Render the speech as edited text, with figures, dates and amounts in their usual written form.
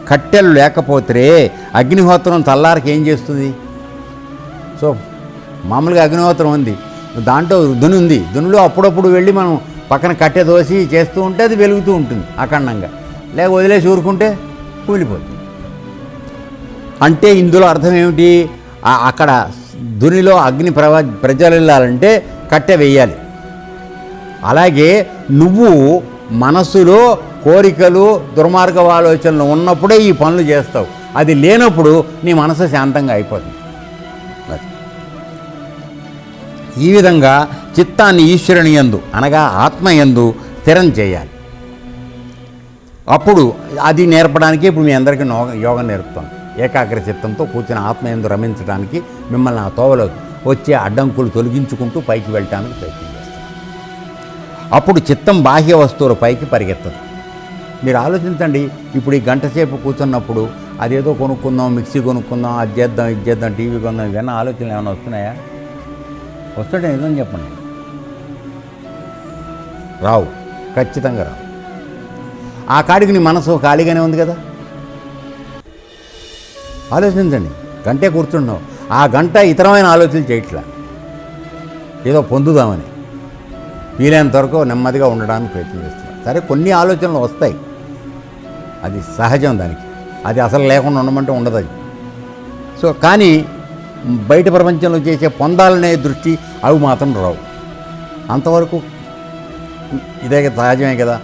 కట్టెలు లేకపోతే అగ్నిహోత్రం చల్లారికి ఏం చేస్తుంది? సో మామూలుగా అగ్నిహోత్రం ఉంది, దాంట్లో దుని ఉంది, దునిలో అప్పుడప్పుడు వెళ్ళి మనం పక్కన కట్టె దోసి చేస్తూ ఉంటే అది వెలుగుతూ ఉంటుంది అఖండంగా. లేక వదిలేసి ఊరుకుంటే కూలిపోతుంది. అంటే ఇందులో అర్థం ఏమిటి? అక్కడ దునిలో అగ్ని ప్రజ్వలిల్లాలంటే కట్టె వేయాలి. అలాగే నువ్వు మనస్సులో కోరికలు దుర్మార్గ ఆలోచనలు ఉన్నప్పుడే ఈ పనులు చేస్తావు. అది లేనప్పుడు నీ మనసు శాంతంగా అయిపోతుంది. ఈ విధంగా చిత్తాన్ని ఈశ్వరుని యందు అనగా ఆత్మయందు స్థిరం చేయాలి. అప్పుడు అది నేర్పడానికి ఇప్పుడు మీ అందరికీ యోగం నేర్పుతాను. ఏకాగ్ర చిత్తంతో కూర్చుని ఆత్మయందు రమించడానికి మిమ్మల్ని ఆ తోవలో వచ్చే అడ్డంకులు తొలగించుకుంటూ పైకి వెళ్ళటానికి ప్రయత్నం చేస్తాను. అప్పుడు చిత్తం బాహ్య వస్తువుల పైకి పరిగెత్తదు. మీరు ఆలోచించండి, ఇప్పుడు ఈ గంట సేపు కూర్చున్నప్పుడు అదేదో కొనుక్కుందాం, మిక్సీ కొనుక్కుందాం, అది చేద్దాం, ఇది చేద్దాం, టీవీ కొందాం, ఇవన్నీ ఆలోచనలు ఏమైనా వస్తున్నాయా? వస్తుంటే నిజం చెప్పండి. రావు, ఖచ్చితంగా రావు. ఆ కాడికి నీ మనసు ఖాళీగానే ఉంది కదా. ఆలోచించండి, గంటే కూర్చున్నావు, ఆ గంట ఇతరమైన ఆలోచనలు చేయట్లా, ఏదో పొందుదామని వీలైనంత వరకు నెమ్మదిగా ఉండడానికి ప్రయత్నం చేస్తున్నాం. సరే, కొన్ని ఆలోచనలు వస్తాయి, అది సహజం, దానికి అది అసలు లేకుండా ఉండమంటే ఉండదు అది. సో కానీ బయట ప్రపంచంలో చేసే పొందాలనే దృష్టి అవి మాత్రం రావు. అంతవరకు ఇదే సహజమే కదా.